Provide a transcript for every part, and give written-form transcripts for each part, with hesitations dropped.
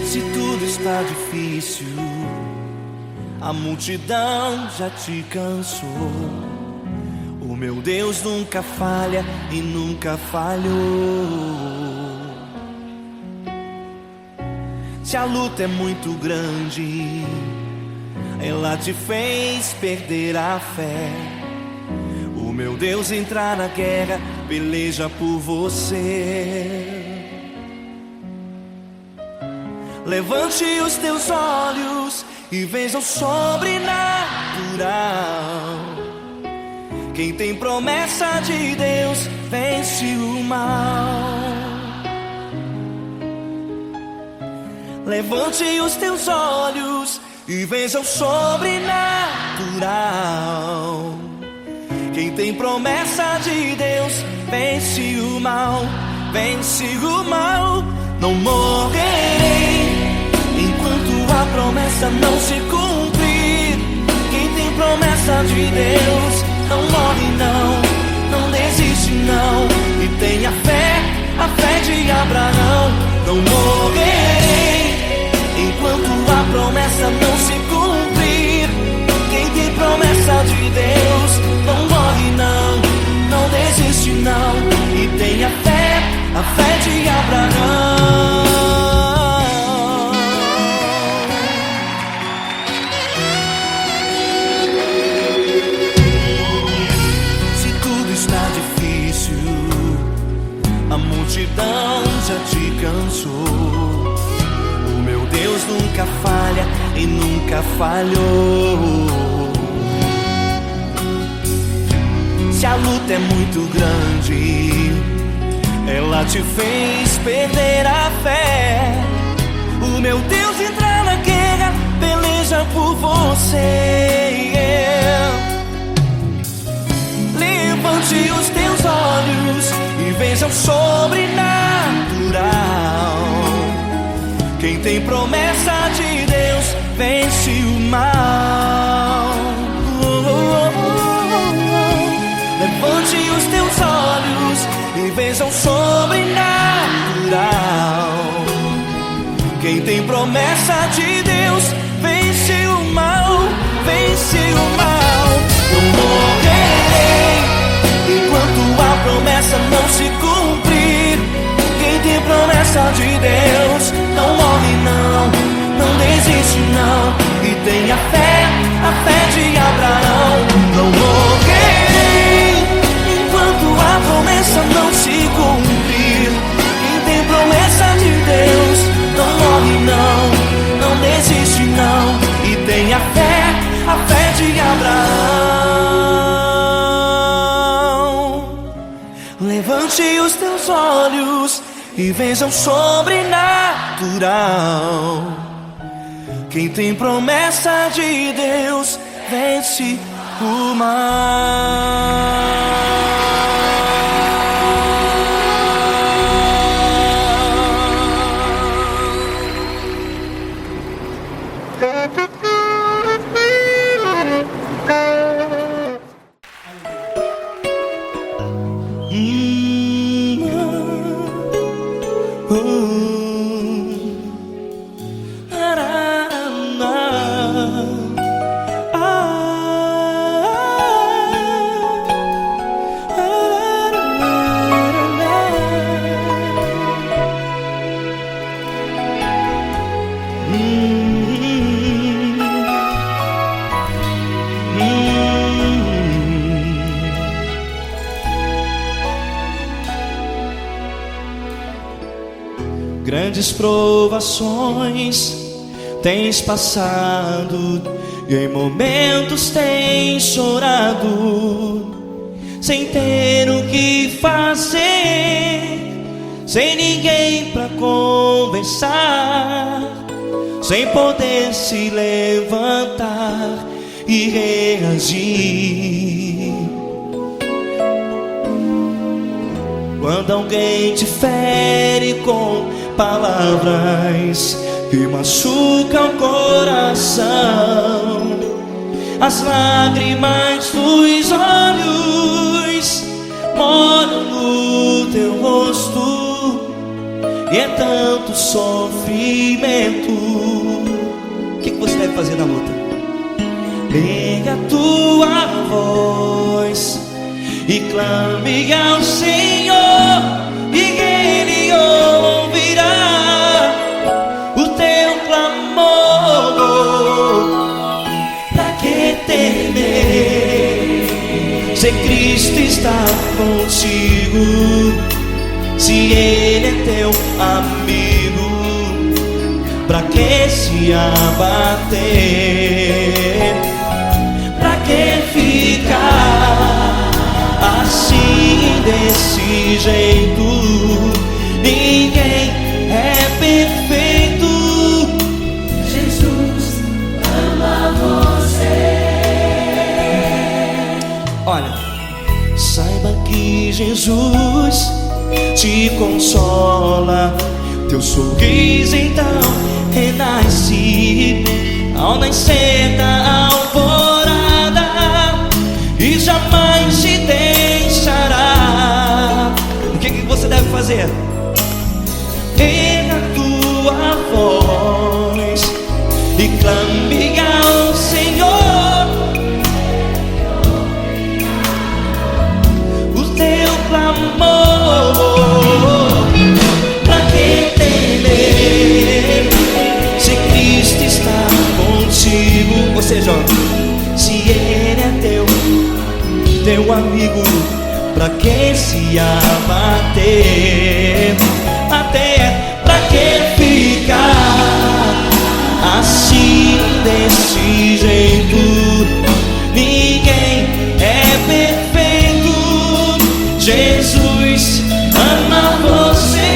Se tudo está difícil, a multidão já te cansou. O meu Deus nunca falha e nunca falhou. Se a luta é muito grande, ela te fez perder a fé. O meu Deus entrar na guerra, peleja por você. Levante os teus olhos e veja o sobrenatural. Quem tem promessa de Deus vence o mal. Levante os teus olhos e veja o sobrenatural. Quem tem promessa de Deus vence o mal, vence o mal. Não morrerei enquanto a promessa não se cumprir. Quem tem promessa de Deus não morre não, não desiste não. E tenha fé, a fé de Abraão. Não morrerei enquanto a promessa não se cumprir. Quem tem promessa de Deus não morre não, não desiste não. E tenha fé, a fé de Abraão. Se tudo está difícil, a multidão já te cansou. Deus nunca falha e nunca falhou. Se a luta é muito grande, ela te fez perder a fé. O meu Deus entra na guerra, peleja por você. Levante os teus olhos e veja o sobrenatural. Quem tem promessa de Deus vence o mal. Levante os teus olhos e veja o sobrenatural. Quem tem promessa de Deus vence o mal, vence o mal. Não morrerei enquanto a promessa não se cumprir. Quem tem promessa de Deus não morre não, não desiste não. E tenha fé, a fé de Abraão. Não morrerei enquanto a promessa não se cumprir. Quem tem promessa de Deus não morre não, não desiste não. E tenha fé, a fé de Abraão. Levante os teus olhos e veja o sobrenatural. Quem tem promessa de Deus vence o mal. Grandes provações tens passado e em momentos tens chorado, sem ter o que fazer, sem ninguém pra conversar, sem poder se levantar e reagir. Quando alguém te fere com palavras que machucam o coração, as lágrimas dos olhos molham no teu rosto e é tanto sofrimento. O que você deve fazer na luta? Pega a tua voz e clame ao Senhor, e Ele ouvirá o teu clamor. Pra que temer, se Cristo está contigo, se Ele é teu amigo? Pra que se abater? Pra que ficar assim, desse jeito? Ninguém é perfeito. Jesus ama você. Olha, saiba que Jesus te consola. Teu sorriso então renasce ao nascer da alvorada e jamais te deixará. O que você deve fazer? Erga a tua voz e clame ao Senhor, o teu clamor. Pra que temer, se Cristo está contigo? Ou seja, se Ele é teu amigo, pra que se abater? Até pra que ficar assim, desse jeito? Ninguém é perfeito. Jesus ama você.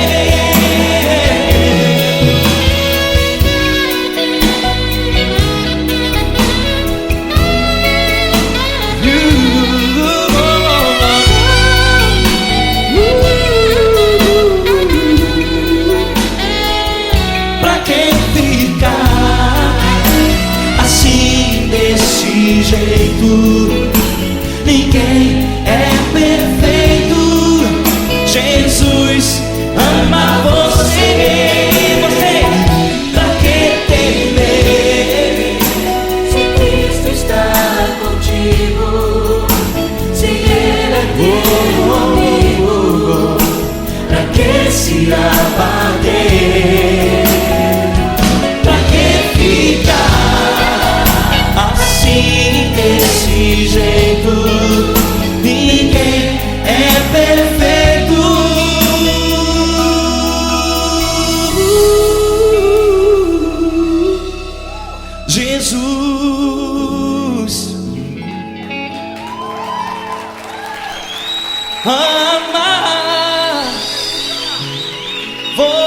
Pra que ficar assim, desse jeito? Ninguém é perfeito. Jesus ama você. Pra que temer, Se Cristo está contigo, se Ele é teu amigo, pra que se abater? Pra que ficar assim, desse jeito? Ninguém é perfeito. Jesus ama você.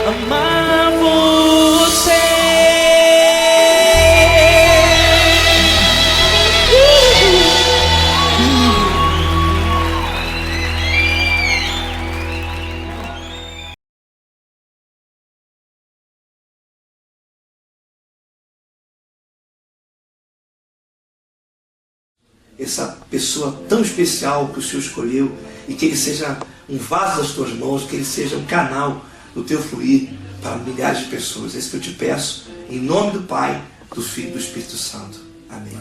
Amar você. Essa pessoa tão especial que o Senhor escolheu, e que Ele seja um vaso das tuas mãos, que Ele seja um canal do teu fluir para milhares de pessoas. É isso que eu te peço, em nome do Pai, do Filho e do Espírito Santo. Amém.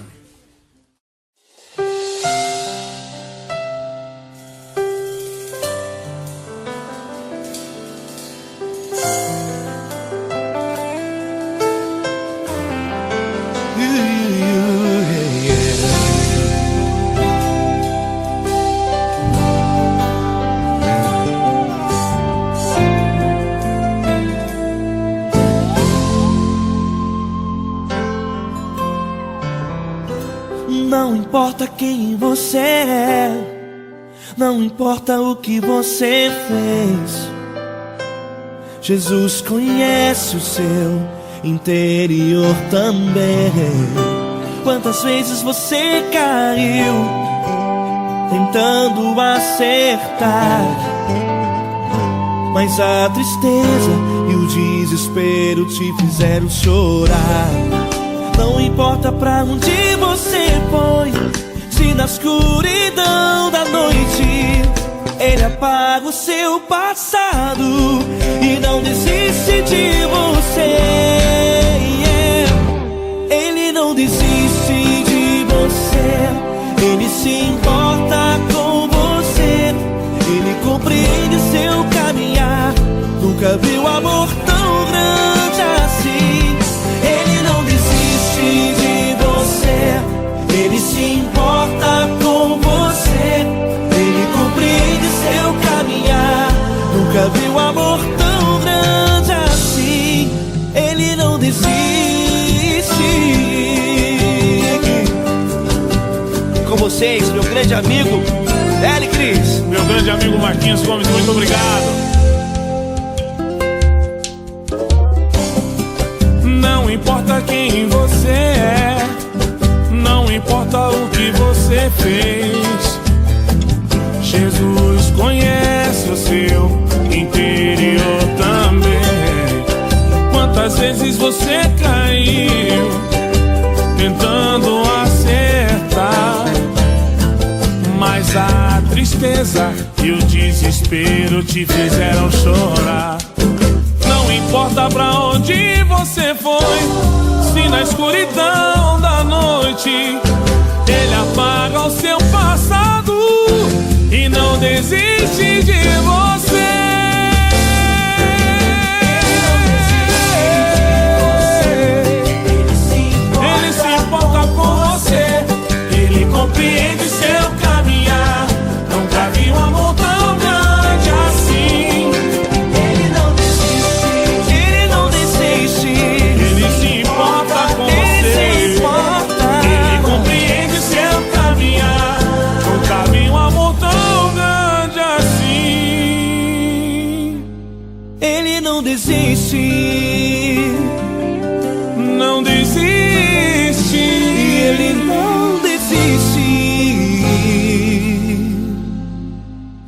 Não importa quem você é, não importa o que você fez, Jesus conhece o seu interior também. Quantas vezes você caiu tentando acertar, mas a tristeza e o desespero te fizeram chorar. Não importa pra onde você foi, se na escuridão da noite Ele apaga o seu passado e não desiste de você. Ele não desiste de você, Ele se importa com você, Ele compreende seu caminhar. Nunca viu amor tão grande assim. Ele não desiste de você, Ele se importa com você, Ele compreende seu caminhar. Nunca viu amor tão grande assim. Ele não desiste. Com vocês, meu grande amigo L. Cris. Meu grande amigo Marquinhos Gomes, muito obrigado. Não importa quem você é, não importa o que você fez, Jesus conhece o seu interior também. Quantas vezes você caiu tentando acertar, mas a tristeza e o desespero te fizeram chorar. Não importa pra onde você foi, se na escuridão da noite Ele apaga o seu passado e não desiste de você. Ele se importa com você, Ele compreende seu caminhar. Nunca vi um amor tão grande assim. Ele não desiste, Ele não desiste. Ele se importa com Ele você, se importa. Ele compreende seu caminhar. Nunca vi um amor tão grande assim. Ele não desiste, não desiste. Ele não desiste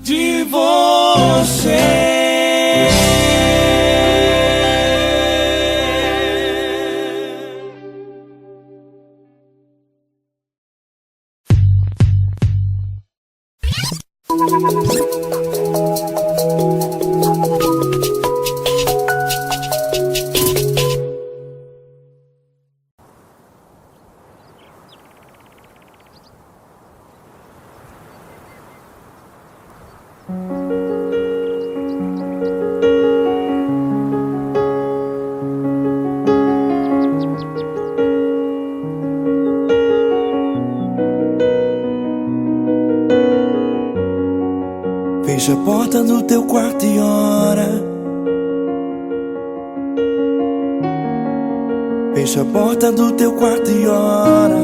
de você. Fecha a porta do teu quarto e ora. Fecha a porta do teu quarto e ora.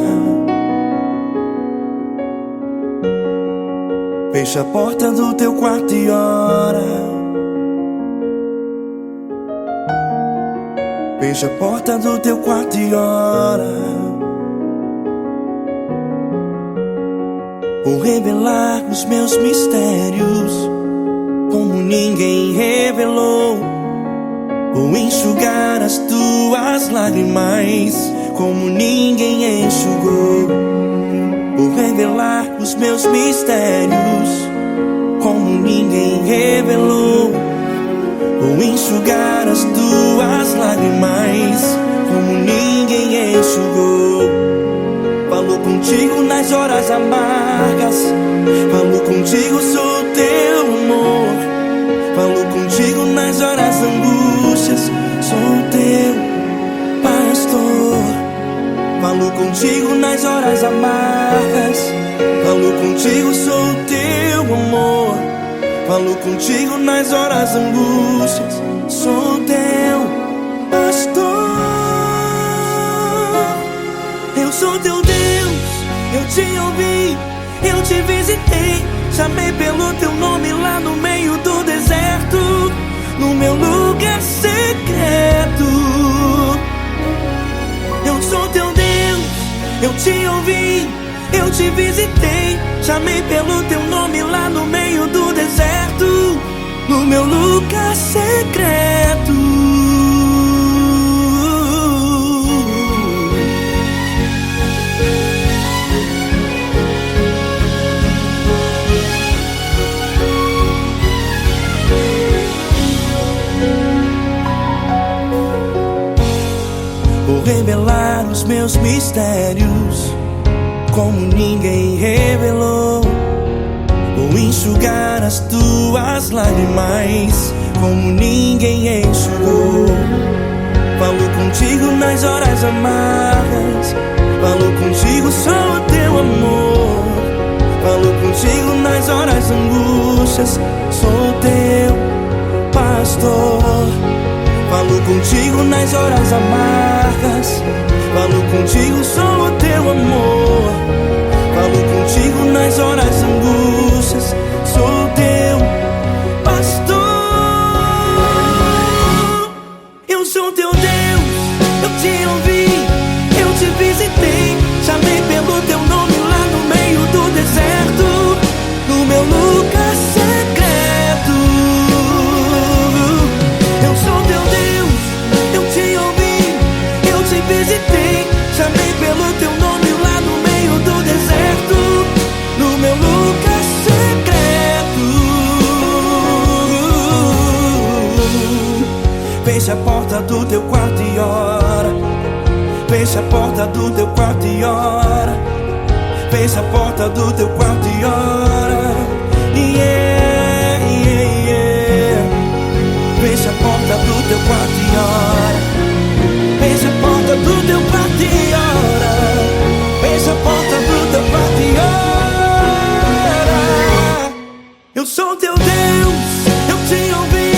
Fecha a porta do teu quarto e ora. Fecha a porta do teu quarto e ora. Vou revelar os meus mistérios como ninguém revelou. Vou enxugar as tuas lágrimas como ninguém enxugou. Vou revelar os meus mistérios como ninguém revelou. Vou enxugar as tuas lágrimas como ninguém enxugou. Falo contigo nas horas amargas, falo contigo, sou teu amor. Falo contigo nas horas angústias, sou teu pastor. Falo contigo nas horas amargas, falo contigo, sou teu amor. Falo contigo nas horas angústias, sou teu pastor. Eu sou teu Deus, eu te ouvi, eu te visitei. Chamei pelo teu nome lá no meio do deserto, no meu lugar secreto. Eu sou teu Deus, Eu te ouvi, eu te visitei, chamei pelo teu nome lá no meio do deserto, no meu lugar secreto. Vou revelar os meus mistérios como ninguém revelou. Vou enxugar as tuas lágrimas como ninguém enxugou. Falo contigo nas horas amargas, falo contigo só o teu amor. Falo contigo nas horas angústias, sou teu pastor. Falo contigo nas horas amargas, falo contigo só o teu amor. Falo contigo nas horas angústias, sou teu pastor. Eu sou teu Deus, eu te ouvi, eu te visitei, chamei pelo teu nome lá no meio do deserto, no meu lugar secreto. Eu sou teu Deus, eu te ouvi, eu te visitei, chamei pelo teu nome lá no meio do deserto, no meu lugar secreto. Feche a porta do teu quarto e ora. Feche a porta do teu quarto e ora. Feche a porta do teu quarto e ora. Yeah, yeah, yeah. Feche a porta do teu quarto e ora. Feche a porta do teu quarto e ora. Feche a porta do teu quarto e ora. Eu sou teu Deus, eu te ouvi,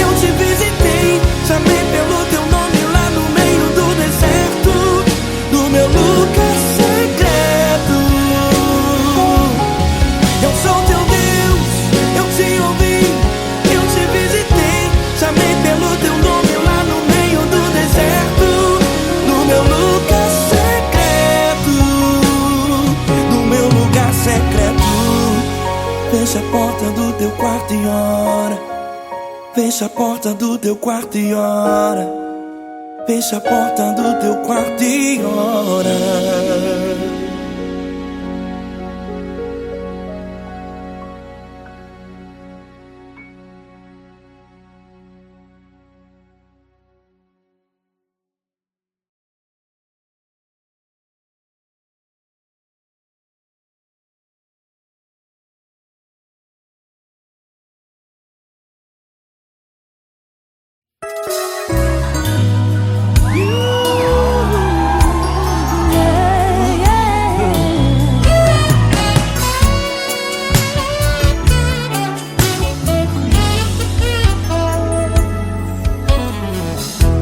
eu te visitei, chamei pelo teu nome lá no meio do deserto, no meu lugar secreto. Eu sou teu Deus, eu te ouvi, eu te visitei, chamei pelo teu nome lá no meio do deserto, no meu lugar secreto, no meu lugar secreto. Fecha a porta do teu quarto e ora. Fecha a porta do teu quarto e ora. Fecha a porta do teu quarto e ora.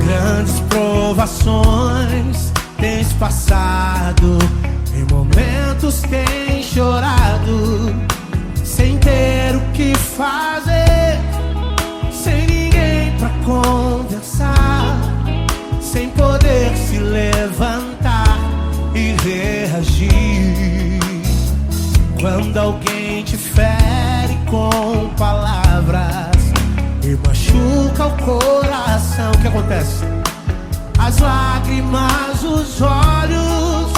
Grandes provações tens passado, em momentos tens chorado, sem ter o que fazer, sem ninguém pra conversar, sem poder se levantar e reagir. Quando alguém te fere com palavras e machuca o coração, o que acontece? As lágrimas, os olhos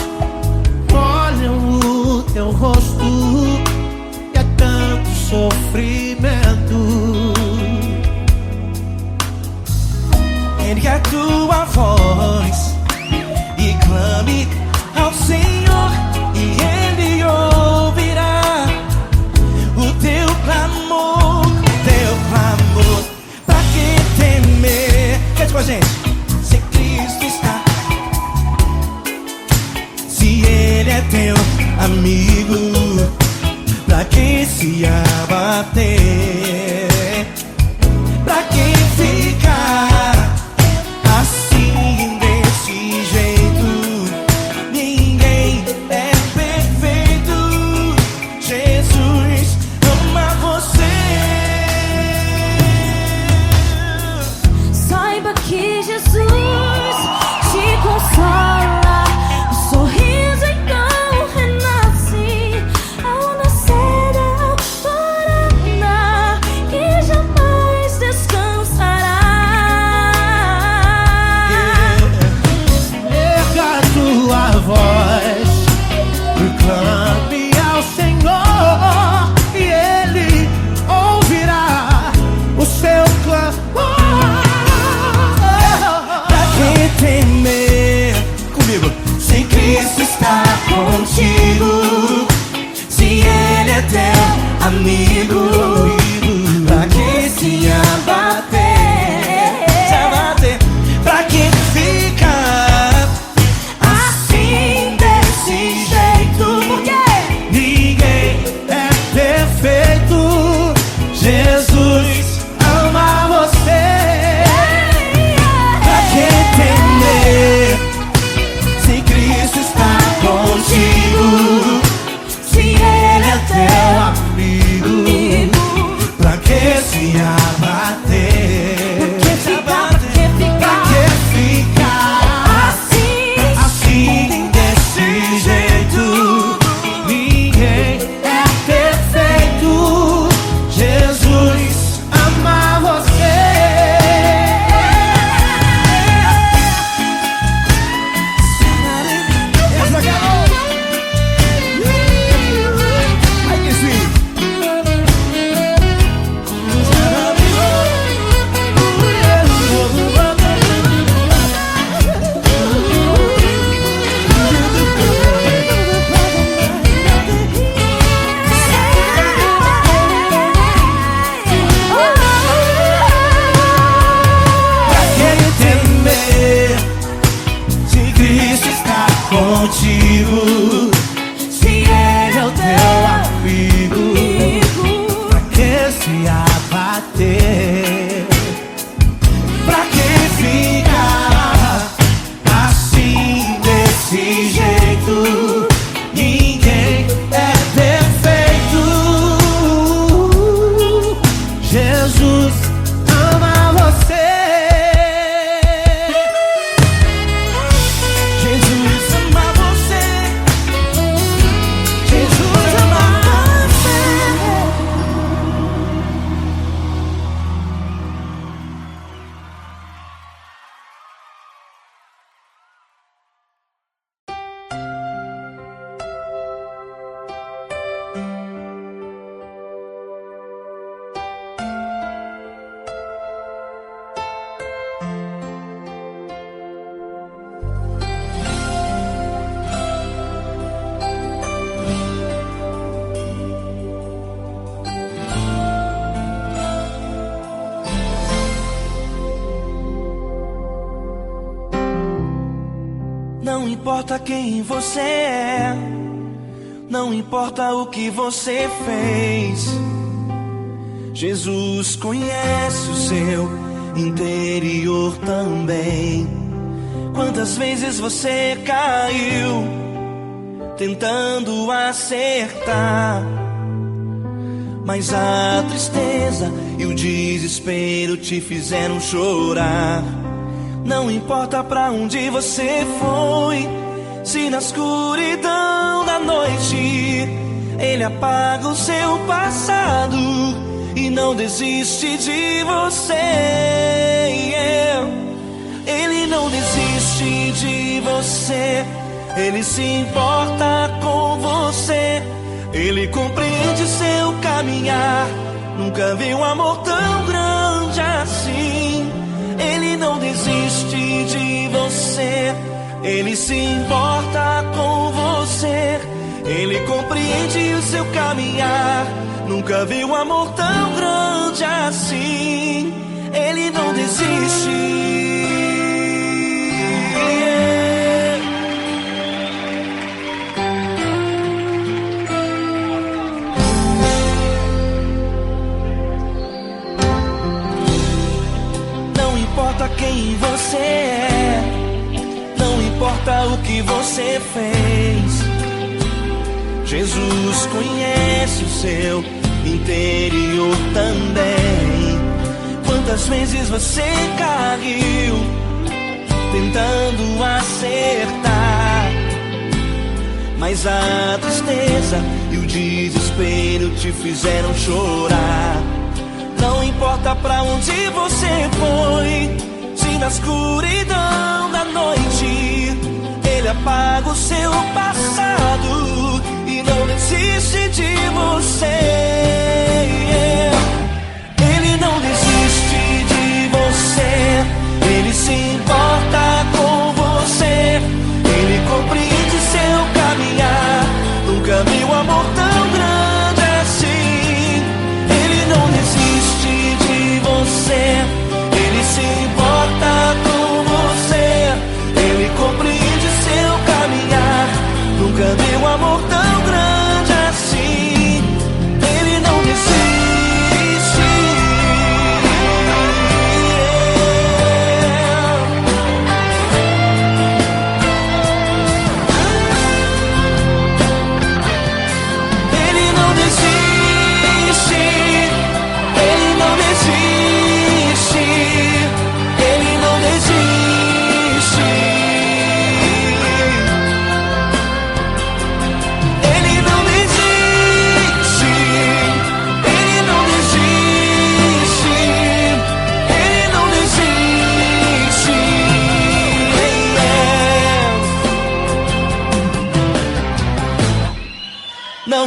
molham o teu rosto, e é tanto sofrimento. Ergue a tua voz e clame ao Senhor, e Ele ouvirá o teu clamor, teu clamor. Pra que temer? Cante com a gente. Se Cristo está, se Ele é teu amigo, pra que se abater? Pra que ficar assim, desse jeito? Ninguém é perfeito. Jesus ama você. Saiba que Jesus te consola, o sorriso amigo. Pra que se abater? Se abater, pra que ficar assim desse jeito? Porque Ninguém é perfeito. Jesus ama você. Pra que temer se Cristo está contigo? se Ele é Teu amigo. Pra que se abater? Pra que ficar assim desse jeito? Ninguém é perfeito. Jesus ama você. Ai, que sim. Pra que temer se Cristo está contigo? se Ele é o Teu amigo. Pra que se abater? Pra que ficar assim desse jeito? Ninguém é perfeito. Jesus ama você. Jesus ama você. Jesus ama você. Não importa quem você é, não importa o que você fez, Jesus conhece o seu interior também. Quantas vezes você caiu tentando acertar, mas a tristeza e o desespero te fizeram chorar. Não importa pra onde você foi, se na escuridão da noite Ele apaga o seu passado e não desiste de você. Ele não desiste de você, Ele se importa com você. Ele compreende seu caminhar, nunca vi um amor tão grande assim. Ele não desiste de você, Ele se importa com você. Ele compreende o seu caminhar, nunca vi um amor tão grande assim. Ele não desiste. Não importa quem você é, não importa o que você fez, Jesus conhece o seu interior também. Quantas vezes você caiu tentando acertar, mas a tristeza e o desespero te fizeram chorar. Não importa pra onde você foi, se na escuridão da noite Ele apaga o seu passado e não desiste de você. Ele não desiste de você, Ele se importa com você. Ele compreende seu caminhar, nunca vi um amor tão grande assim.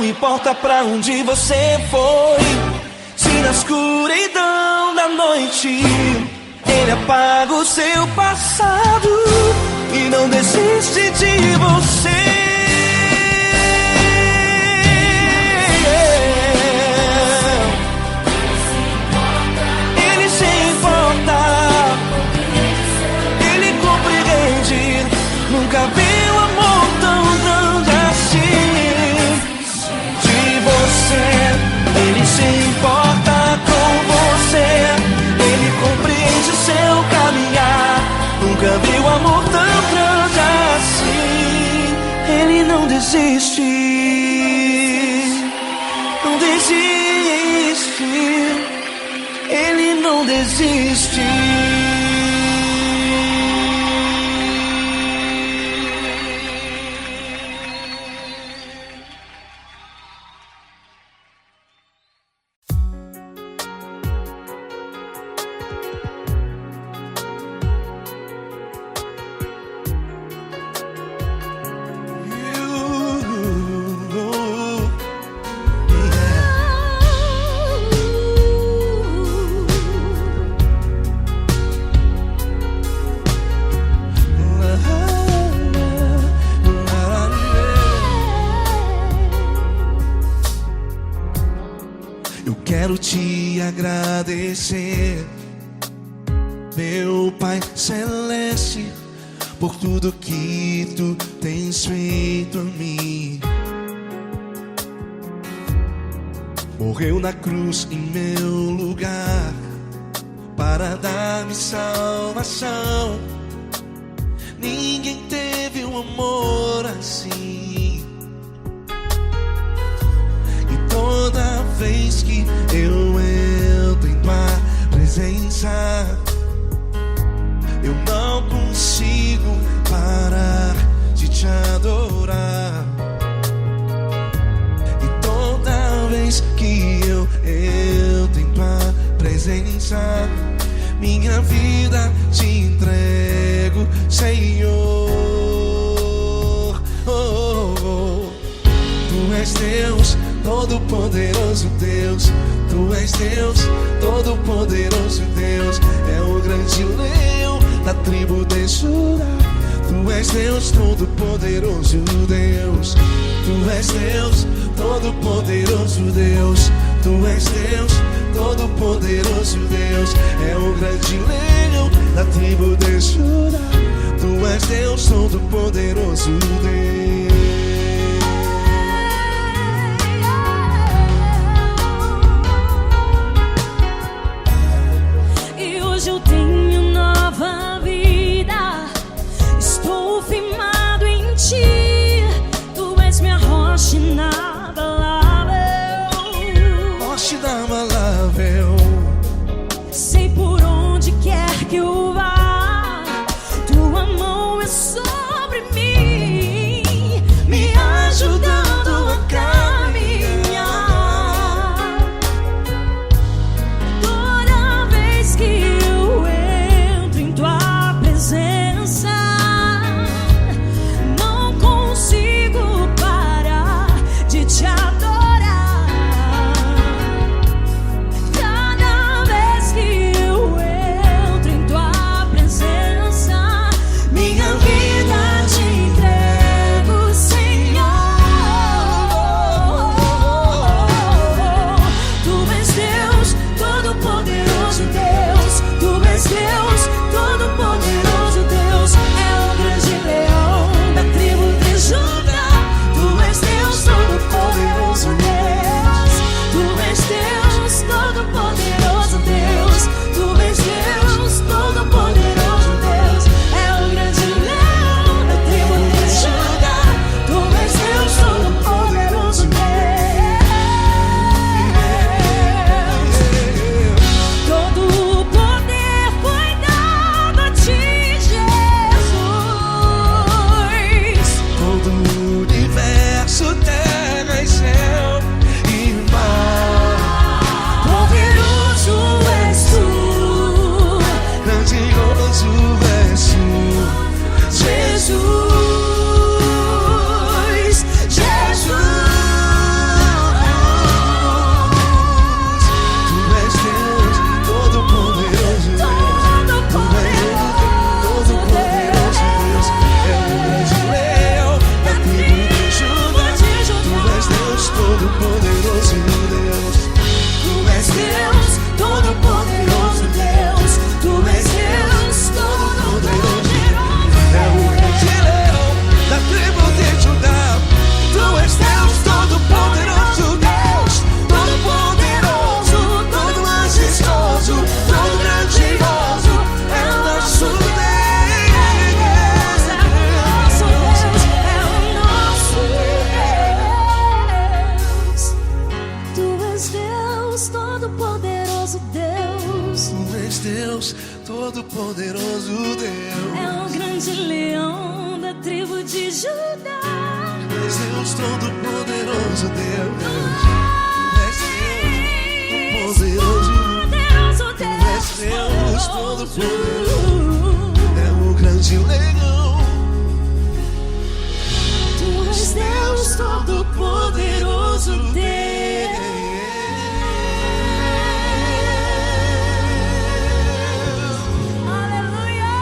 não importa pra onde você foi. Se na escuridão da noite Ele apaga o seu passado e não desiste de você. Ele se importa, Ele compreende. Nunca vi um amor tão grande assim de você. Ele se importa com você, Ele compreende o seu caminhar. Nunca vi um amor tão grande assim. Ele não desiste, não desiste. Ele não desiste. Quero te agradecer, meu Pai Celeste, por tudo que Tu tens feito a mim. Morreu na cruz em meu lugar para dar-me salvação. Ninguém teve um amor assim. E toda vez que eu entro em Tua presença, eu não consigo parar de Te adorar. E toda vez que eu entro em Tua presença, minha vida Te entrego, Senhor. Oh, oh, oh. Tu és Deus, Todo-Poderoso Deus. Tu és Deus, Todo-Poderoso Deus. É o grande leão da tribo de Judá. Tu és Deus, Todo-Poderoso Deus. Tu és Deus, Todo-Poderoso Deus. Tu és Deus, Todo-Poderoso Deus. É o grande leão da tribo de Judá. Tu és Deus, Todo-Poderoso Deus. Eu tenho nova vida, estou firmado em Ti. Tu és minha rocha inabalável, Rocha inabalável. sei por onde quer que eu vá, Tua mão é sobre mim. Deus, todo-poderoso Deus. É o grande leão da tribo de Judá. És Deus, todo-poderoso Deus. És Deus, todo-poderoso Deus. És Deus, todo-poderoso. É o grande leão. Tu és Deus, todo-poderoso Deus. Aleluia!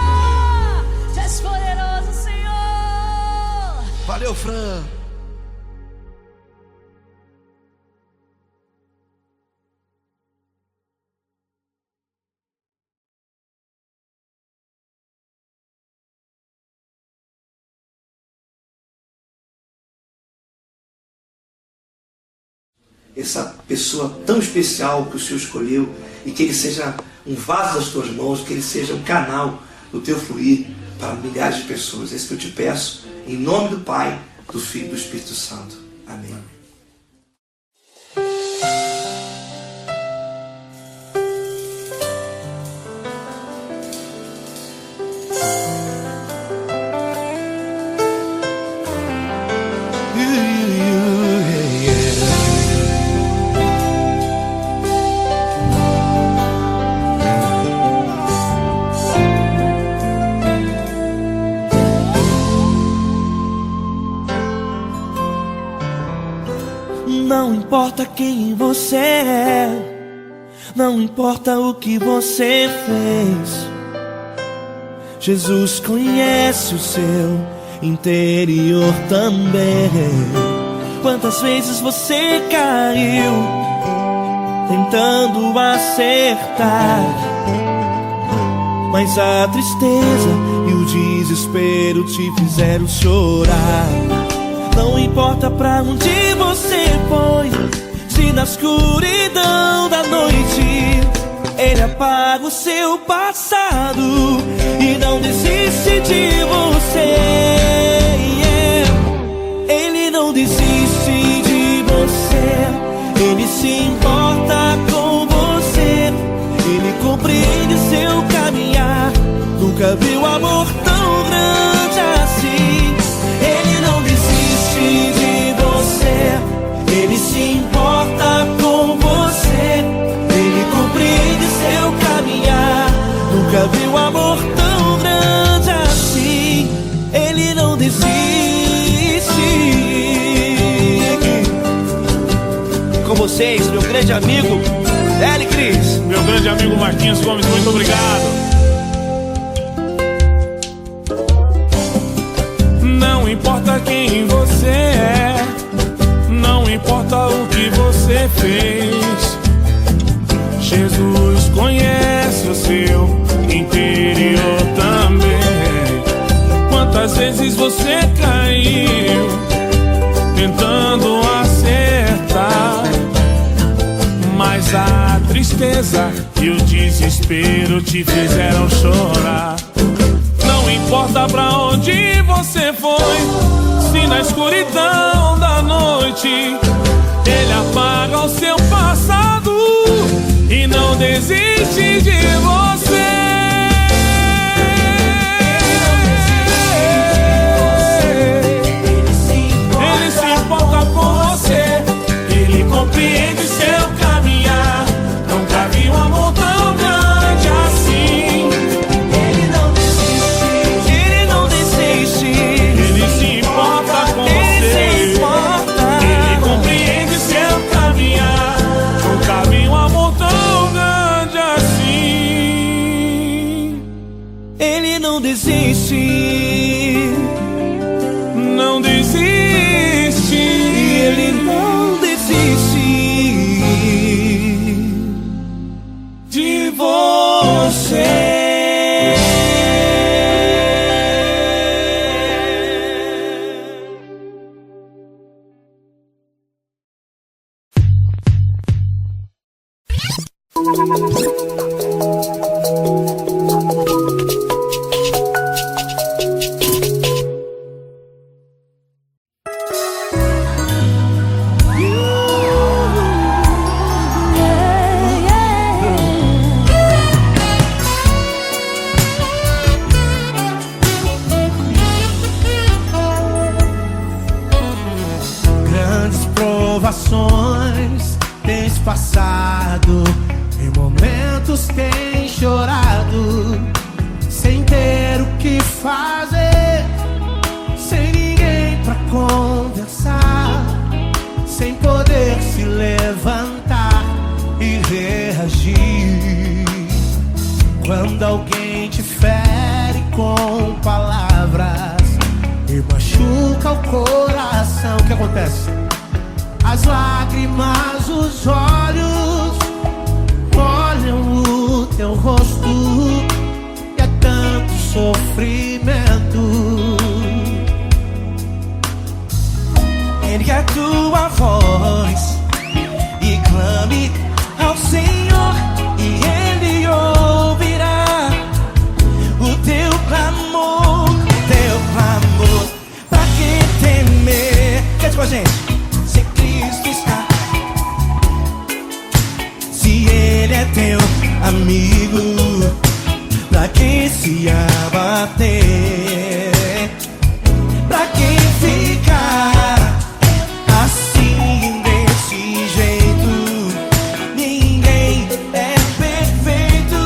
Tu és poderoso, Senhor. Valeu, Fran. Essa pessoa tão especial que o Senhor escolheu, e que ele seja um vaso das tuas mãos, que ele seja um canal do teu fluir para milhares de pessoas. É isso que eu te peço, em nome do Pai, do Filho e do Espírito Santo. Amém. Não importa quem você é, não importa o que você fez, Jesus conhece o seu interior também. Quantas vezes você caiu tentando acertar, mas a tristeza e o desespero te fizeram chorar. Não importa pra onde você foi, se na escuridão da noite Ele apaga o seu passado e não desiste de você. Ele não desiste de você, Ele se importa com você, Ele compreende seu caminhar. Nunca viu amor tão grande assim. Ele não desiste de você, Ele se importa com você, Ele compreende seu caminhar. Nunca viu amor tão grande assim. Ele não desiste. Com vocês, meu grande amigo Eli Cris. Meu grande amigo Marquinhos Gomes, muito obrigado. Não importa quem você é, não importa o que você fez, Jesus conhece o seu interior também. Quantas vezes você caiu tentando acertar, mas a tristeza e o desespero te fizeram chorar. Não importa pra onde você foi, se na escuridão da noite Ele apaga o seu passado e não desiste de você. Ele se importa com você, Ele compreende seu caminhar. Nunca vi um amor tão grande assim. Ele não desiste, Ele se importa com você, Ele compreende seu caminhar. Nunca vi um amor tão grande assim. Ele não desiste, Não desiste. Ele não desiste De você. passado, em momentos tem chorado, sem ter o que fazer, sem ninguém pra conversar, sem poder se levantar e reagir. Quando alguém te fere com palavras e machuca o coração, o que acontece? As lágrimas, os olhos molham o teu rosto, e é tanto sofrimento. Ergue a tua voz e clame ao Senhor, e Ele ouvirá o teu clamor, Pra que temer? Cante com a gente. Se Cristo está, se Ele é teu amigo, pra que se abater? Pra que ficar assim, desse jeito? Ninguém é perfeito.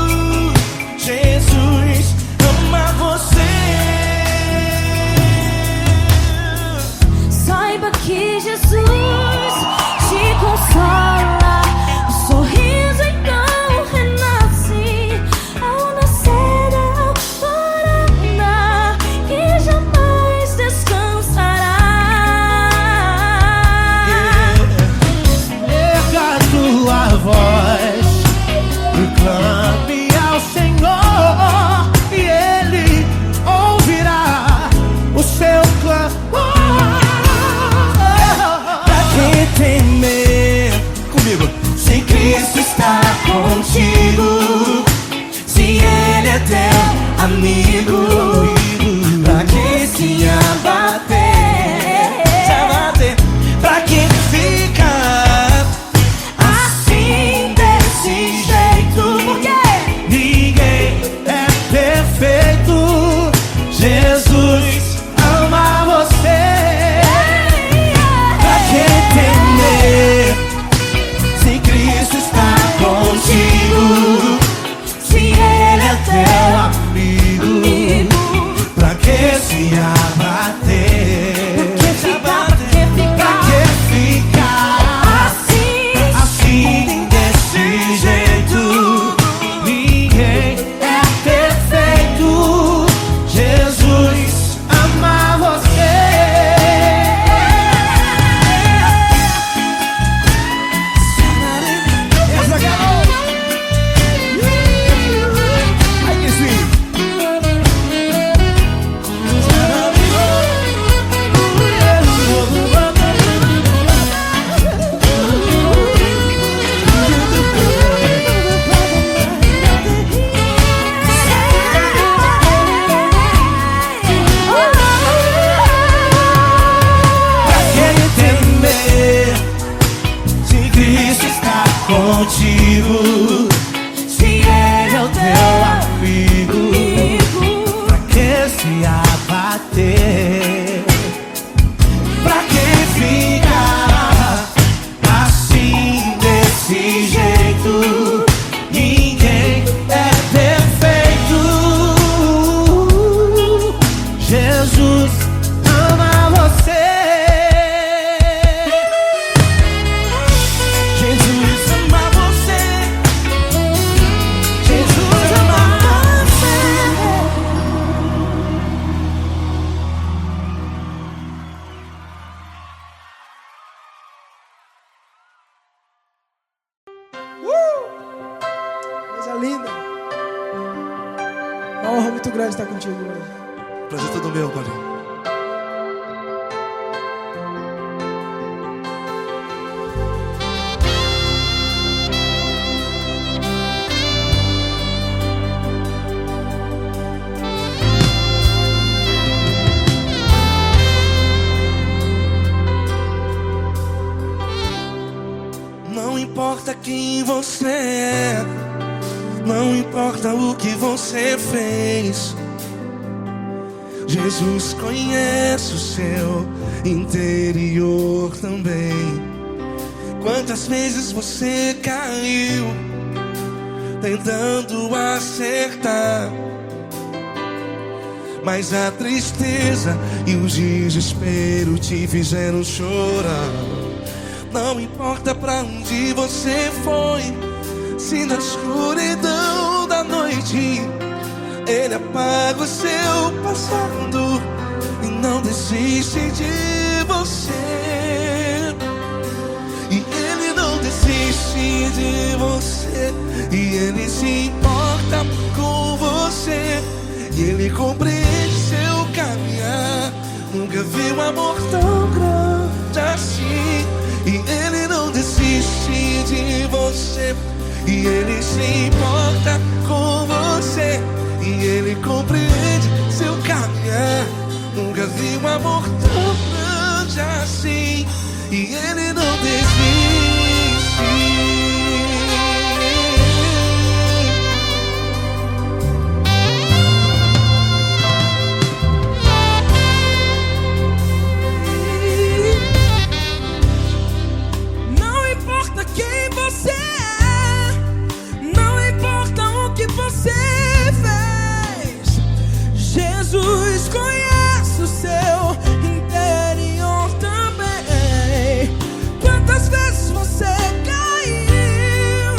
Jesus ama você. Saiba que Jesus te consola, o sorriso então renasce ao nascer da alvorada, que jamais descansará. Erga a tua voz e clame ao Senhor, e Ele ouvirá o seu clamor. Pra que temer? Comigo. Se Cristo está contigo, se Ele é teu amigo, pra que se abater? Pra que ficar assim, desse jeito? Ninguém é perfeito. Jesus ama você. Pra que temer? Se Cristo está contigo, se Ele é teu amigo, pra que se abater? Pra que ficar assim, desse jeito? Ninguém é perfeito. Jesus ama você. Essa garota. Ai, que sim. Pra que temer? Se Cristo está contigo, se Ele é o teu amigo, Pra que se abater? pra que ficar assim, desse jeito? Ninguém é perfeito. Jesus ama você. Jesus ama você. Jesus ama você. Coisa linda. Uma honra muito grande estar contigo hoje. Prazer todo meu, Paulinho. Não importa quem você é, não importa o que você fez, Jesus conhece o seu interior também. Quantas vezes você caiu tentando acertar, mas a tristeza e o desespero te fizeram chorar. Não importa pra onde você foi, se na escuridão da noite Ele apaga o seu passado e não desiste de você. E Ele não desiste de você, e Ele se importa com você, e Ele compreende seu caminhar. Nunca vi um amor tão grande assim. E Ele não desiste de você, e Ele se importa com você, e Ele compreende seu caminhar. Nunca vi um amor tão grande assim. E Ele não desiste. Não importa quem você é, não importa o que você fez, Jesus conhece o seu interior também. Quantas vezes você caiu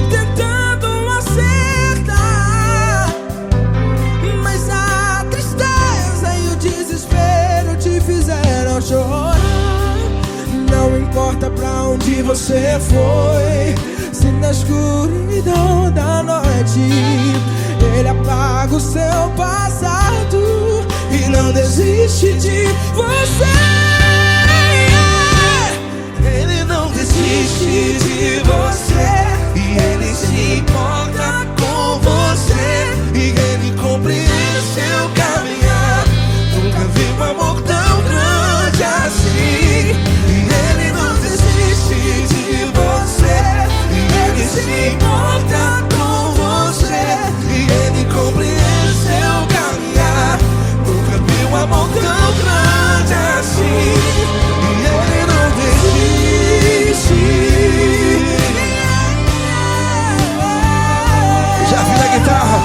tentando acertar, mas a tristeza e o desespero te fizeram chorar. Não importa pra onde você foi, se na escuridão da noite Ele apaga o seu passado e não desiste de você. Ele não desiste de você, e Ele se importa com você, e Ele compreende seu caminhar. Nunca vi um amor tão grande assim. E Ele não desiste de você, e Ele se importa com você, e Ele compreende seu caminhar. Nunca vi um amor tão grande assim. E Ele não desiste. Já vi na guitarra.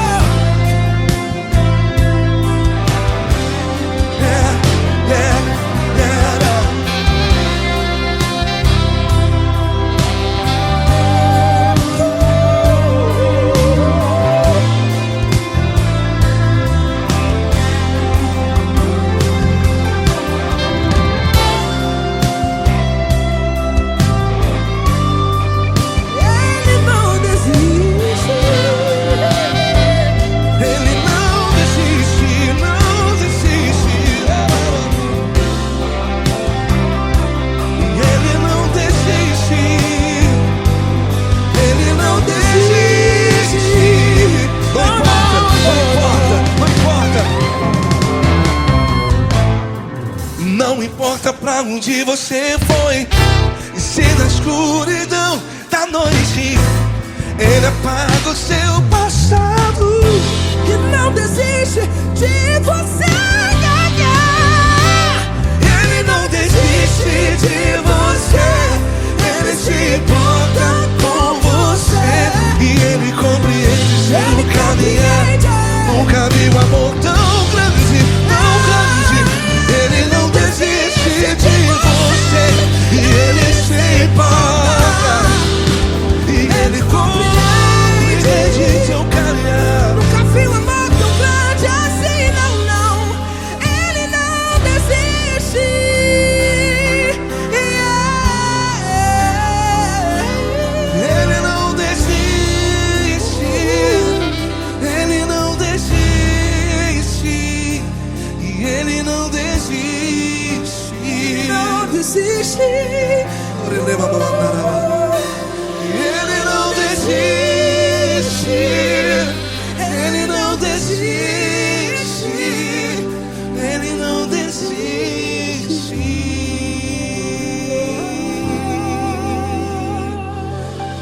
Não importa pra onde você foi, se na escuridão da noite Ele apaga o seu passado E não desiste de você ganhar. Ele não desiste de você, Ele se importa com você, e Ele compreende seu caminhar. Nunca vi um amor tão grande, tão grande. Ele não desiste de você, e Ele se importa, e Ele compreende seu caminhar. Nunca vi um amor tão grande assim, não, não. Ele não desiste. Ele não desiste. Ele não desiste. E Ele não desiste. Não desiste. Ele não desiste. Ele não desiste. Ele não desiste.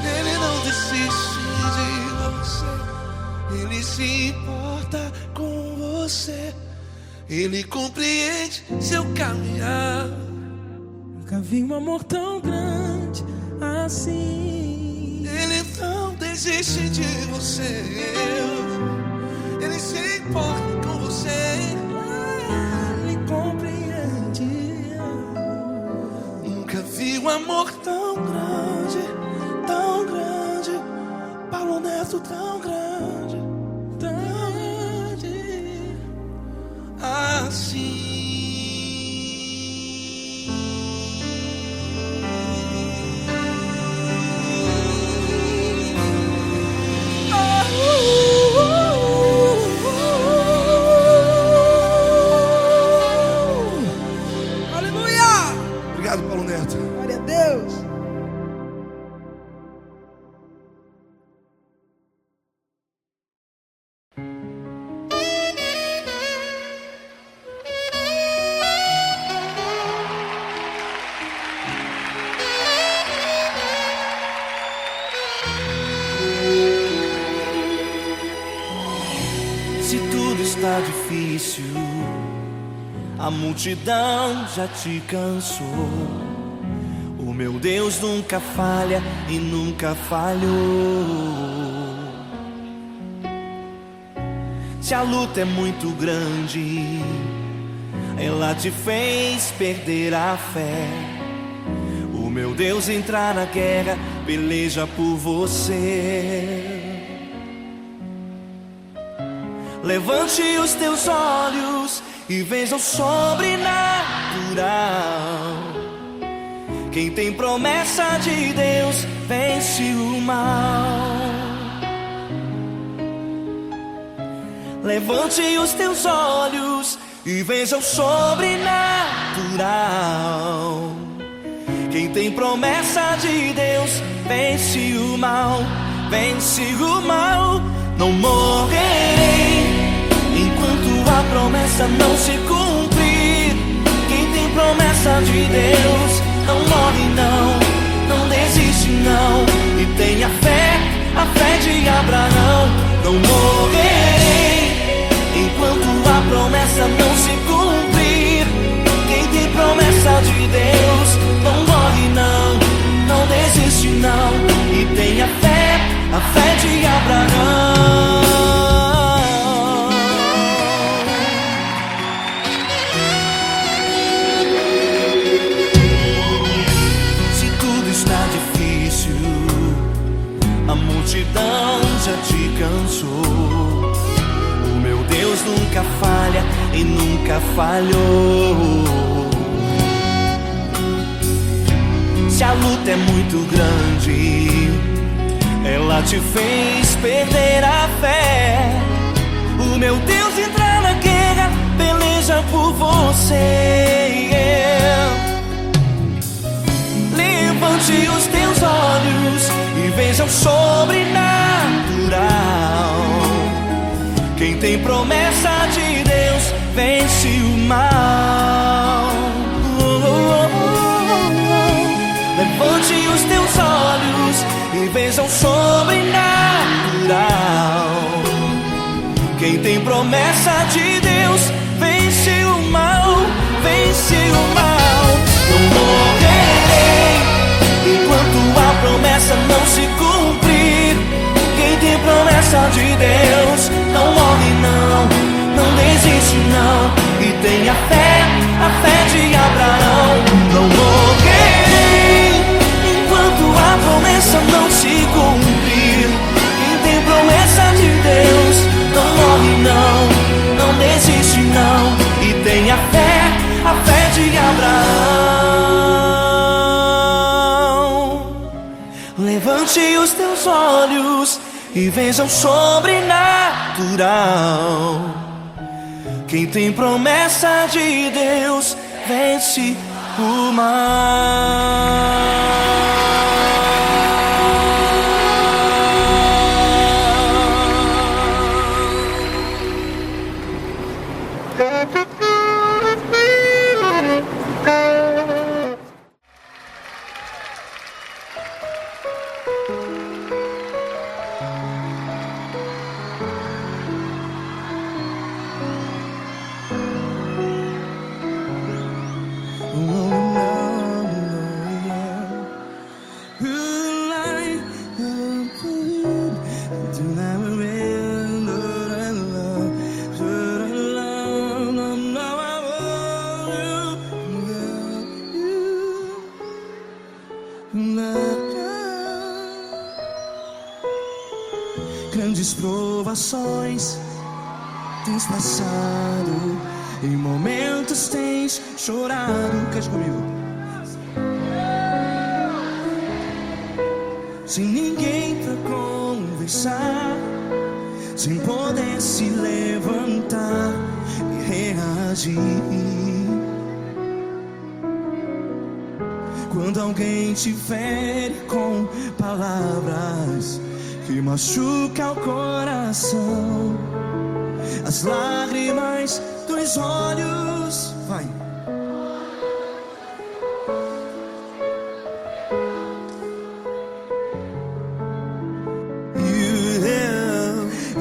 Ele não desiste de você. Ele se importa com você. Ele compreende seu caminhar. Nunca vi um amor tão grande assim. Ele não desiste de você. Ele se importa com você. Ele compreende. Nunca vi um amor tão grande, tão grande. Paulo Neto tão grande, tão grande assim. Aleluia! Obrigado, Paulo Neto. Glória a Deus. Se tudo está difícil, a multidão já te cansou. O meu Deus nunca falha e nunca falhou. Se a luta é muito grande, ela te fez perder a fé. O meu Deus entrar na guerra, peleja por você. Levante os teus olhos e veja o sobrenatural. Quem tem promessa de Deus vence o mal. Levante os teus olhos e veja o sobrenatural. Quem tem promessa de Deus vence o mal, vence o mal. Não morrerei enquanto a promessa não se cumprir. Quem tem promessa de Deus não morre não, não desiste não. E tenha fé, a fé de Abraão. Não morrerei enquanto a promessa não se cumprir. Quem tem promessa de Deus não morre não, não desiste não. E tenha fé, a fé de Abraão. A multidão já te cansou. O meu Deus nunca falha e nunca falhou. Se a luta é muito grande, ela te fez perder a fé. O meu Deus entra na guerra, peleja por você. Levante os teus olhos e veja o sobrenatural. Quem tem promessa de Deus vence o mal. Levante os teus olhos e veja o sobrenatural. Quem tem promessa de Deus vence o mal, vence o mal. Não morrerei enquanto a promessa não se cumprir. Quem tem promessa de Deus não morre não, não desiste não. E tenha fé, a fé de Abraão. Não morrerei enquanto a promessa não se cumprir. Quem tem promessa de Deus não morre não, não desiste não. E tenha fé, a fé de Abraão. Levante os teus olhos e veja o sobrenatural. Quem tem promessa de Deus vence o mal. grandes provações tens passado, em momentos tens chorado. Cante comigo. Sem ninguém pra conversar, sem poder se levantar e reagir. Quando alguém te fere com palavras que machucam o coração, as lágrimas dos olhos, vai.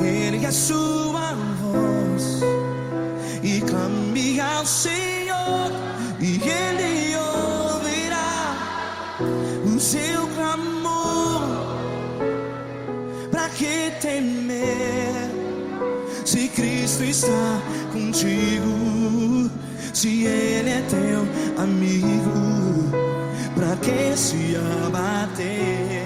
Ele é sua voz e clame ao Senhor e Ele ouvirá o seu clamor. Pra que temer se Cristo está contigo? Se Ele é teu amigo, pra que se abater?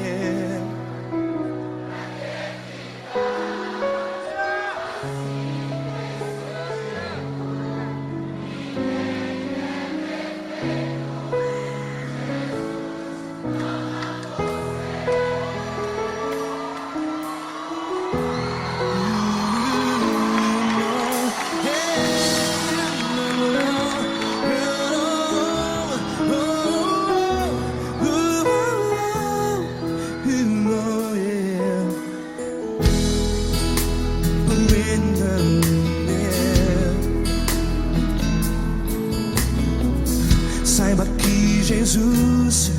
Saiba que Jesus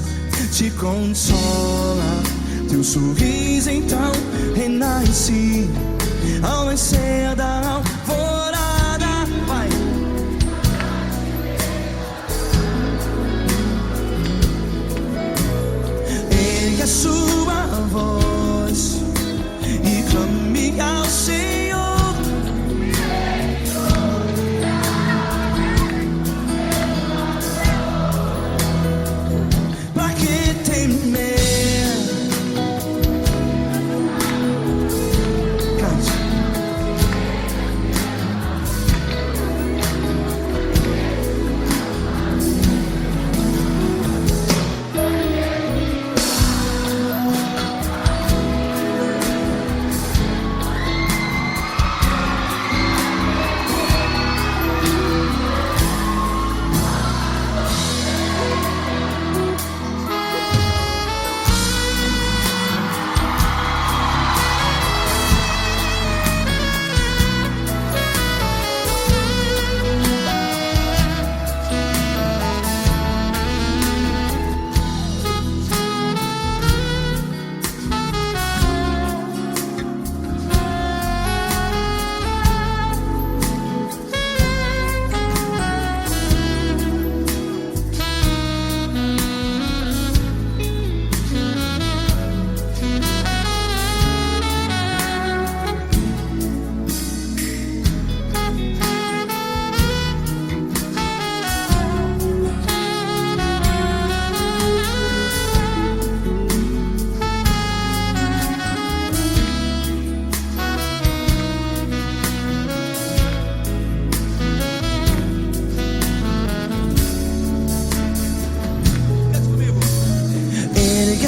te consola, teu sorriso então renasce ao nascer da alvorada. Vai. Ele é sua voz e clame ao Senhor.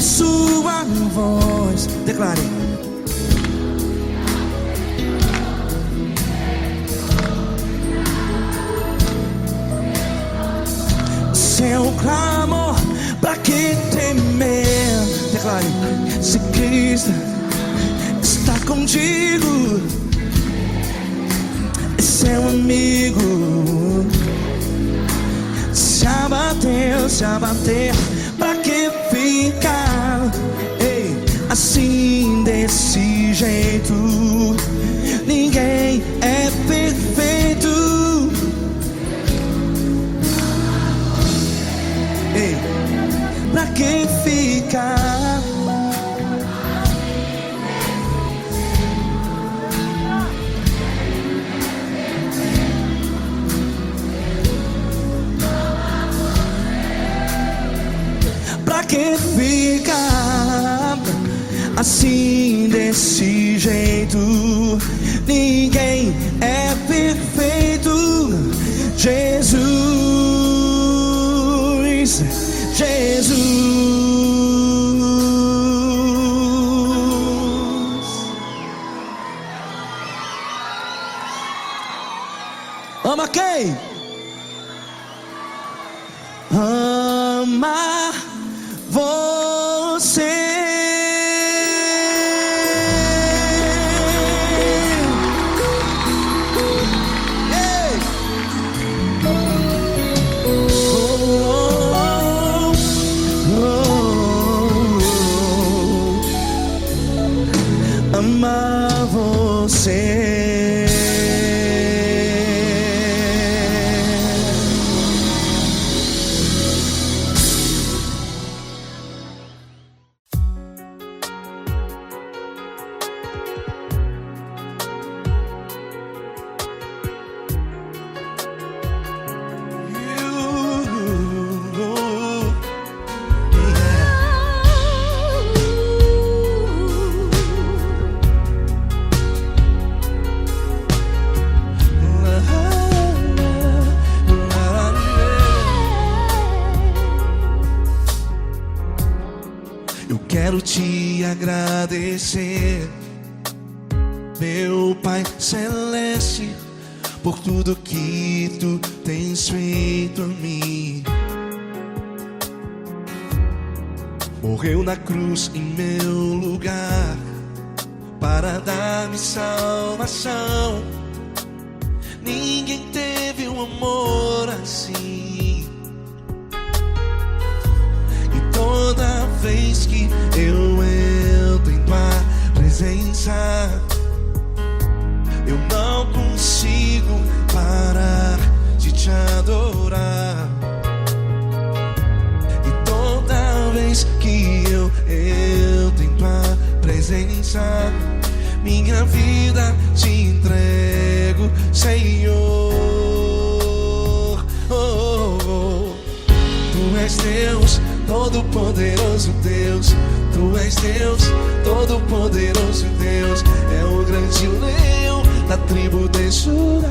Sua voz, declare. Seu clamor, pra que temer? Declare. Se Cristo está contigo, é seu amigo. Se abater, pra que ficar assim desse jeito? Ninguém é perfeito. Pra que ficar? Pra que ficar assim desse jeito. Ninguém é perfeito. Jesus, Jesus. Ama quem? Ama você. Ei! Amar você. Eu quero te agradecer, meu Pai Celeste, por tudo que tu tens feito a mim. Morreu na cruz em meu lugar para dar-me salvação. Ninguém teve um amor assim. E toda vez que eu entro em tua presença, eu não consigo parar de te adorar. E toda vez que eu entro em tua presença, minha vida te entrego, Senhor. Tu és Deus, Todo-Poderoso Deus. Tu és Deus, Todo-Poderoso Deus. É o grande leão da tribo de Judá.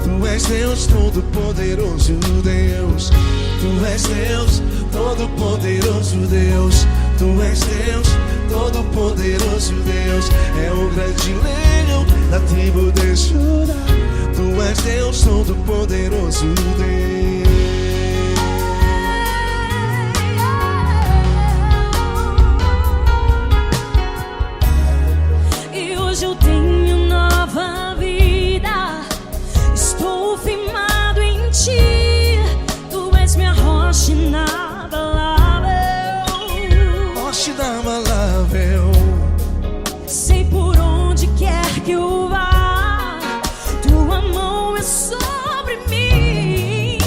Tu és Deus, Todo-Poderoso Deus. Tu és Deus, Todo-Poderoso Deus. Tu és Deus, Todo-Poderoso Deus. É o grande leão da tribo de Judá. Tu és Deus, Todo-Poderoso Deus. E hoje eu tenho nova vida. Estou firmado em ti. Tu és minha rocha inabalável. Rocha inabalável. Sei por onde quer que eu vá, tua mão é sobre mim.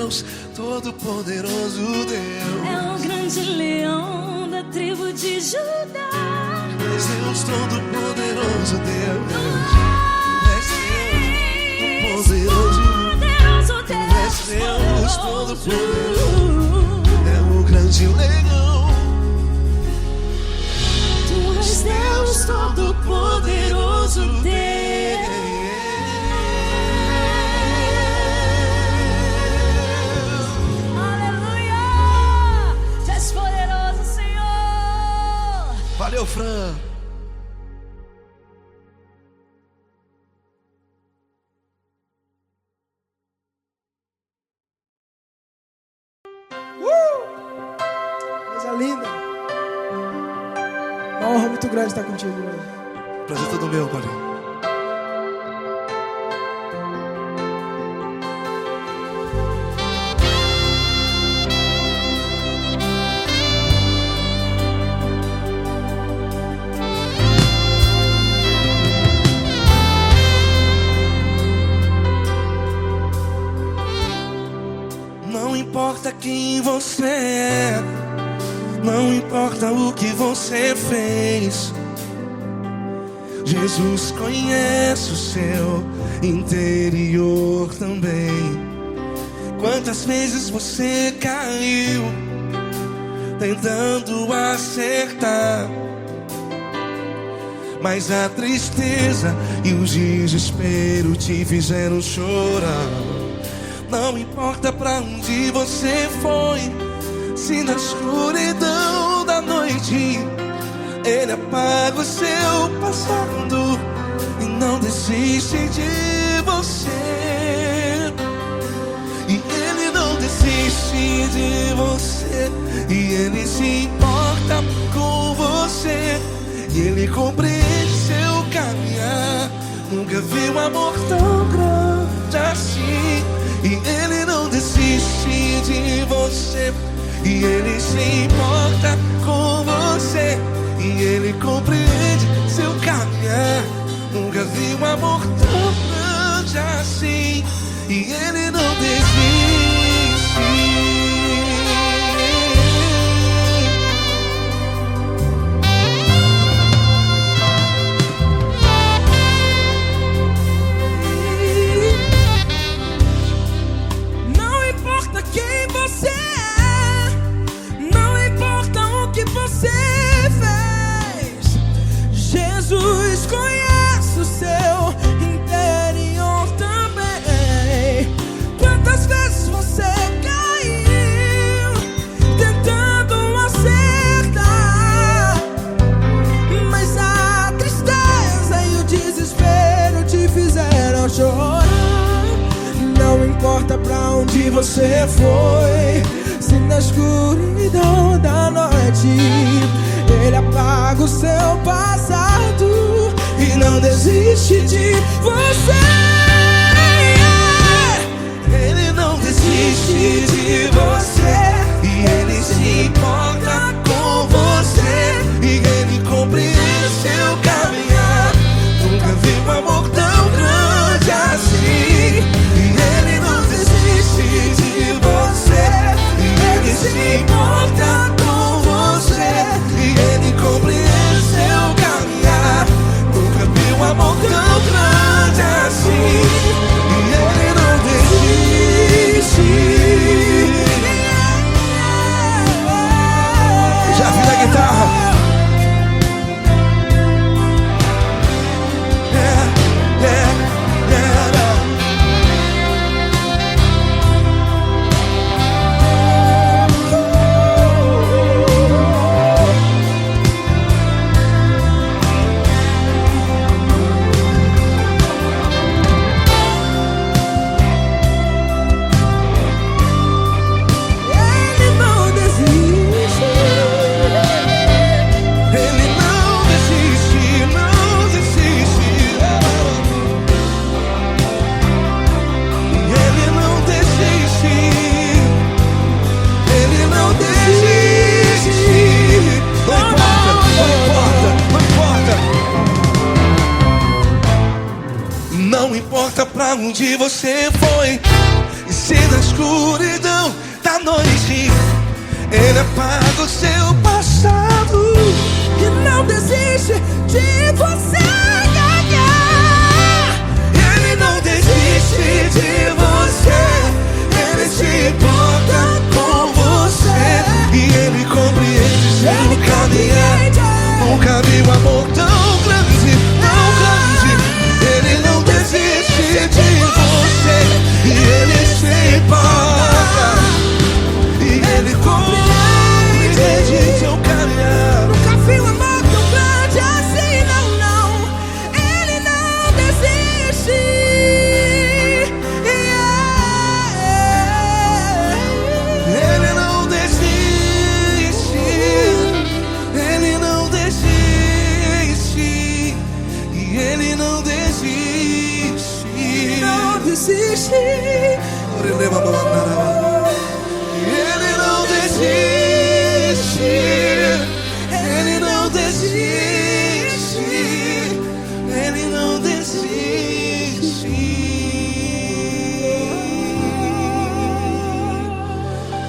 Deus, todo-poderoso Deus. É o grande leão da tribo de Judá. És Deus, todo-poderoso Deus. És Deus, poderoso. Poderoso Deus. És Deus, todo-poderoso. É o grande leão. Tu és Deus todo-poderoso Deus. Aleluia! Tu és poderoso, Senhor. Valeu, Fran. Coisa linda. Uma honra muito grande estar contigo hoje. Prazer todo meu, Paulinho. Não importa quem você é, não importa o que você fez, Jesus conhece o seu interior também. Quantas vezes você caiu tentando acertar, mas a tristeza e o desespero te fizeram chorar. Não importa pra onde você foi, se na escuridão da noite Ele apaga o seu passado e não desiste de você. E Ele não desiste de você, e Ele se importa com você, e Ele compreende seu caminhar. Nunca vi um amor tão grande assim. E Ele não desiste de você, e Ele se importa com você, e Ele compreende seu caminhar. Nunca vi um amor tão grande assim. E Ele não desiste. Quem você é, não importa o que você fez, Jesus conhece o seu interior também. Quantas vezes você caiu tentando acertar, mas a tristeza e o desespero te fizeram chorar. Não importa pra onde você foi, se na escuridão da noite Ele apaga o seu passado e não desiste de você. Ele não desiste de você, e Ele se importa com você, e Ele compreende seu caminhar. Nunca vi um amor tão grande assim. Se importa com você, e Ele compreende seu caminhar. Nunca vi um amor tão grande assim. E Ele não desiste. Já vi na guitarra. Não importa pra onde você foi, e se na escuridão Ele apaga o seu passado e não desiste de você ganhar. Ele não desiste de você. Ele se importa com você. E ele compreende seu caminhar. Nunca vi um amor tão grande, tão grande. Ele não desiste de você. E ele se importa. E ele compreende seu caminhar. Nunca vi um amor tão grande assim, não, não. Ele não desiste. Ele não desiste. Ele não desiste. E ele não desiste. Não desiste. Ele não desiste. Ele não desiste. Ele não desiste.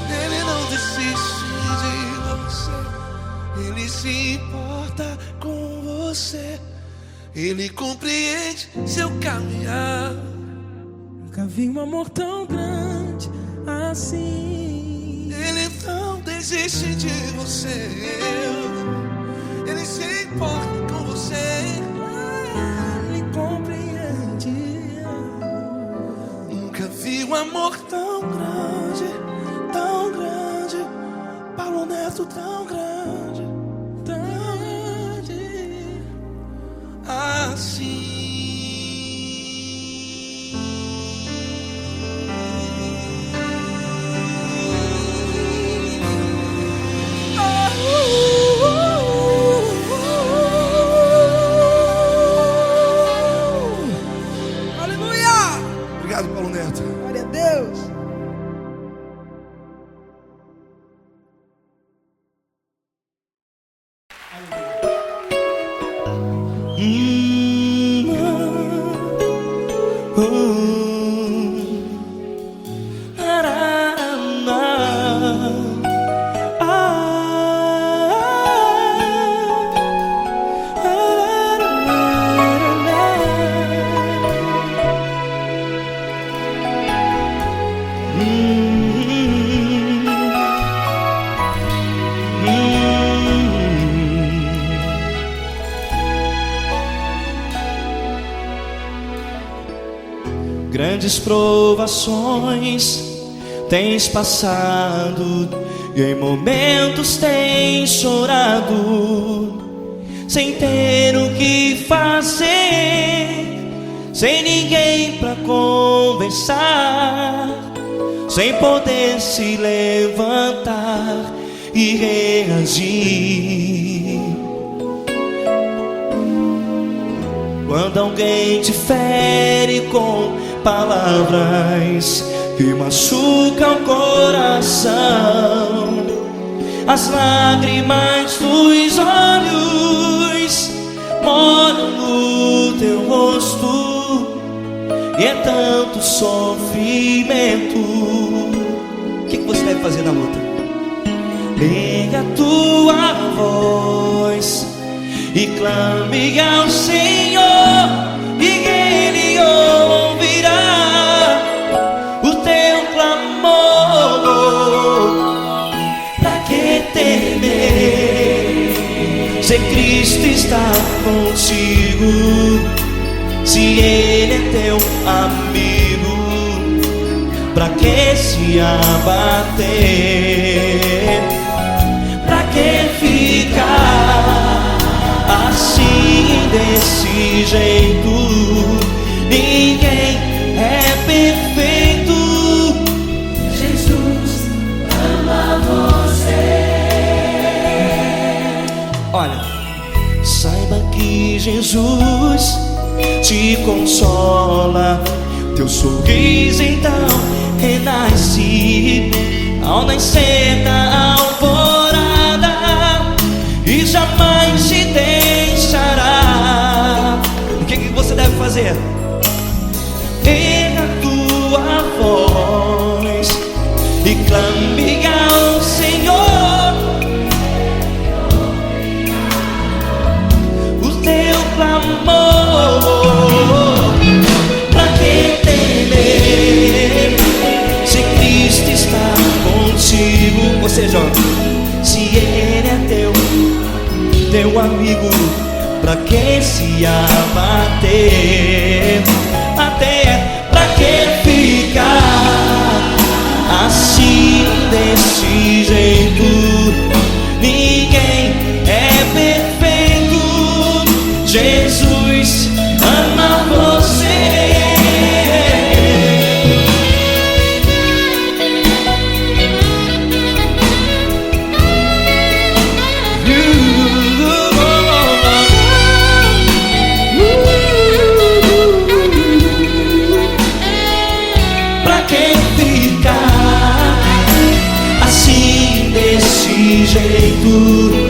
Ele não desiste de você. Ele se importa com você. Ele compreende seu caminhar. Nunca vi um amor tão grande assim. Ele não desiste de você. Ele se importa com você. Ele compreende. Nunca vi um amor tão grande, tão grande. Paulo Neto tão grande, tão grande assim. Aleluia! Obrigado, Paulo Neto. Glória a Deus. Grandes provações tens passado e em momentos tens chorado, sem ter o que fazer, sem ninguém pra conversar, sem poder se levantar e reagir. Quando alguém te fere com palavras que machucam o coração, as lágrimas dos olhos molham no teu rosto, e é tanto sofrimento. O que você deve fazer na luta? Erga a tua voz e clame ao Senhor, e Ele ouvirá o teu clamor. Pra que temer, se Cristo está contigo, se Ele é teu amigo? Pra que se abater? Pra que ficar assim, desse jeito? Ninguém é perfeito. Jesus ama você. Olha, saiba que Jesus te consola. Teu sorriso então renasce ao nascer da alvorada, e jamais te deixará. O que você deve fazer? Erga a tua voz e clame ao Senhor, meu amigo, pra que se abater? Até pra que ficar assim desse jeito? Ninguém é perfeito. Jesus ama você. Pra que ficar assim desse jeito?